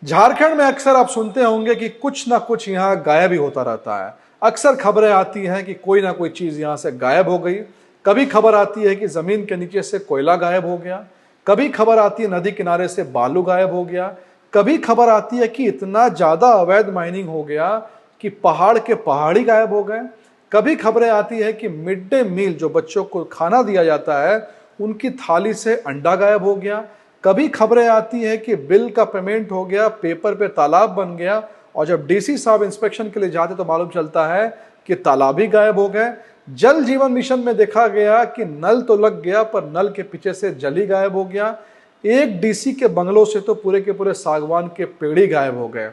झारखंड में अक्सर आप सुनते होंगे कि कुछ ना कुछ यहाँ गायब ही होता रहता है। अक्सर खबरें आती हैं कि कोई ना कोई चीज यहाँ से गायब हो गई। कभी खबर आती है कि जमीन के नीचे से कोयला गायब हो गया, कभी खबर आती है नदी किनारे से बालू गायब हो गया, कभी खबर आती है कि इतना ज्यादा अवैध माइनिंग हो गया कि पहाड़ के पहाड़ी गायब हो गए। कभी खबरें आती है कि मिड डे मील जो बच्चों को खाना दिया जाता है उनकी थाली से अंडा गायब हो गया। कभी खबरें आती है कि बिल का पेमेंट हो गया, पेपर पे तालाब बन गया, और जब डीसी साहब इंस्पेक्शन के लिए जाते तो मालूम चलता है कि तालाब ही गायब हो गए। जल जीवन मिशन में देखा गया कि नल तो लग गया पर नल के पीछे से जल ही गायब हो गया। एक डीसी के बंगलों से तो पूरे के पूरे सागवान के पेड़ ही गायब हो गए,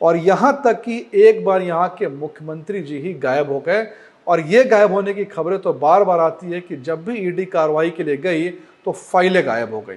और यहां तक कि एक बार यहां के मुख्यमंत्री जी ही गायब हो गए। और ये गायब होने की खबरें तो बार बार आती है कि जब भी ईडी कार्रवाई के लिए गई तो फाइलें गायब हो गई।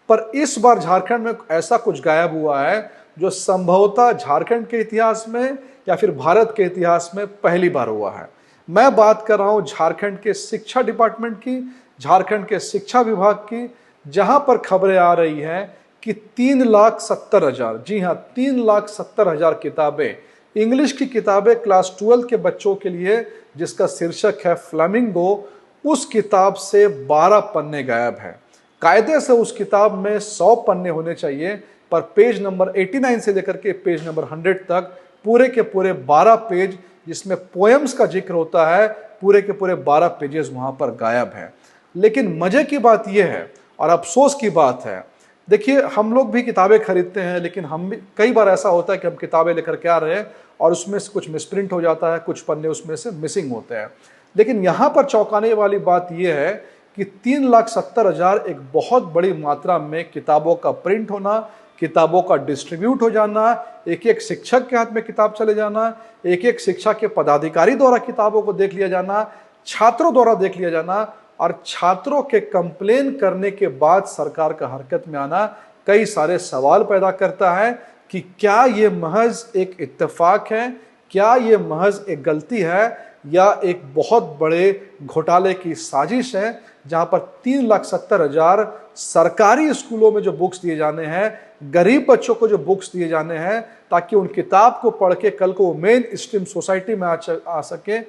पर इस बार झारखंड में ऐसा कुछ गायब हुआ है जो संभवतः झारखंड के इतिहास में या फिर भारत के इतिहास में पहली बार हुआ है। मैं बात कर रहा हूं झारखंड के शिक्षा डिपार्टमेंट की, झारखंड के शिक्षा विभाग की, जहां पर खबरें आ रही हैं कि 3,70,000, जी हां 3,70,000 किताबें, इंग्लिश की किताबें क्लास 12 के बच्चों के लिए, जिसका शीर्षक है फ्लेमिंगो, उस किताब से 12 पन्ने गायब हैं। कायदे से उस किताब में 100 पन्ने होने चाहिए, पर पेज नंबर 89 से लेकर के पेज नंबर 100 तक पूरे के पूरे 12 पेज, जिसमें पोएम्स का जिक्र होता है, पूरे के पूरे 12 पेजेस वहां पर गायब हैं। लेकिन मजे की बात यह है और अफसोस की बात है, देखिए हम लोग भी किताबें खरीदते हैं, लेकिन हम भी कई बार ऐसा होता है कि हम किताबें लेकर के आ रहे हैं और उसमें से कुछ मिसप्रिंट हो जाता है, कुछ पन्ने उसमें से मिसिंग होते हैं। लेकिन यहाँ पर चौंकाने वाली बात यह है कि 3,70,000 एक बहुत बड़ी मात्रा में किताबों का प्रिंट होना, किताबों का डिस्ट्रीब्यूट हो जाना, एक एक शिक्षक के हाथ में किताब चले जाना, एक एक शिक्षा के पदाधिकारी द्वारा किताबों को देख लिया जाना, छात्रों द्वारा देख लिया जाना, और छात्रों के कंप्लेन करने के बाद सरकार का हरकत में आना कई सारे सवाल पैदा करता है कि क्या ये महज एक इत्तेफाक है, क्या ये महज एक गलती है, या एक बहुत बड़े घोटाले की साजिश है, जहां पर 3,70,000 सरकारी स्कूलों में जो बुक्स दिए जाने हैं, गरीब बच्चों को जो बुक्स दिए जाने हैं ताकि उन किताब को पढ़ के कल को वो मेन स्ट्रीम सोसाइटी में आ सके,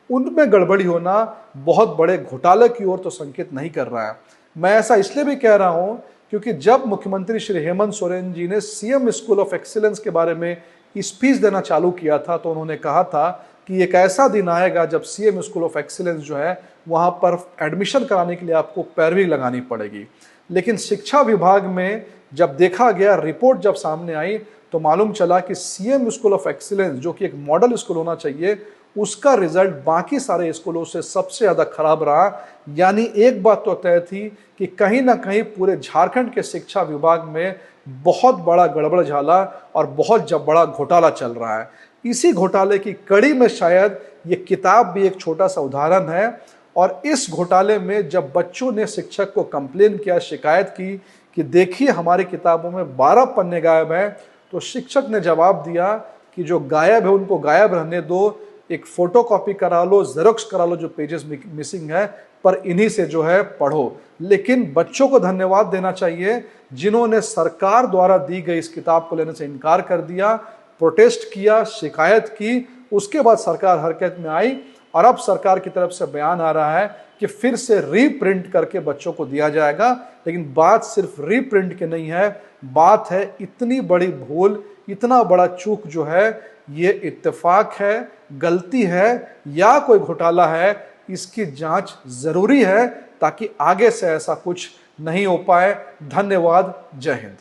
उनमें गड़बड़ी होना बहुत बड़े घोटाले की ओर तो संकेत नहीं कर रहा है। मैं ऐसा इसलिए भी कह रहा हूं क्योंकि जब मुख्यमंत्री श्री हेमंत सोरेन जी ने सीएम स्कूल ऑफ एक्सीलेंस के बारे में स्पीच देना चालू किया था तो उन्होंने कहा था कि एक ऐसा दिन आएगा जब सीएम स्कूल ऑफ एक्सीलेंस जो है वहां पर एडमिशन कराने के लिए आपको पैरवी लगानी पड़ेगी। लेकिन शिक्षा विभाग में जब देखा गया, रिपोर्ट जब सामने आई, तो मालूम चला कि सीएम स्कूल ऑफ एक्सीलेंस जो कि एक मॉडल स्कूल होना चाहिए, उसका रिजल्ट बाकी सारे स्कूलों से सबसे ज्यादा खराब रहा। यानी एक बात तो तय थी कि कहीं ना कहीं पूरे झारखंड के शिक्षा विभाग में बहुत बड़ा गड़बड़ झाला और बहुत बड़ा घोटाला चल रहा है। इसी घोटाले की कड़ी में शायद ये किताब भी एक छोटा सा उदाहरण है। और इस घोटाले में जब बच्चों ने शिक्षक को कंप्लेन किया, शिकायत की कि देखिए हमारी किताबों में 12 पन्ने गायब हैं, तो शिक्षक ने जवाब दिया कि जो गायब है उनको गायब रहने दो, एक फोटो कॉपी करा लो, जेरोक्स करा लो जो पेजेस मिसिंग है, पर इन्हीं से जो है पढ़ो। लेकिन बच्चों को धन्यवाद देना चाहिए जिन्होंने सरकार द्वारा दी गई इस किताब को लेने से इनकार कर दिया, प्रोटेस्ट किया, शिकायत की, उसके बाद सरकार हरकत में आई और अब सरकार की तरफ से बयान आ रहा है कि फिर से रीप्रिंट करके बच्चों को दिया जाएगा। लेकिन बात सिर्फ रीप्रिंट की नहीं है, बात है इतनी बड़ी भूल, इतना बड़ा चूक जो है, ये इत्तेफाक है, गलती है या कोई घोटाला है, इसकी जांच जरूरी है ताकि आगे से ऐसा कुछ नहीं हो पाए। धन्यवाद। जय हिंद।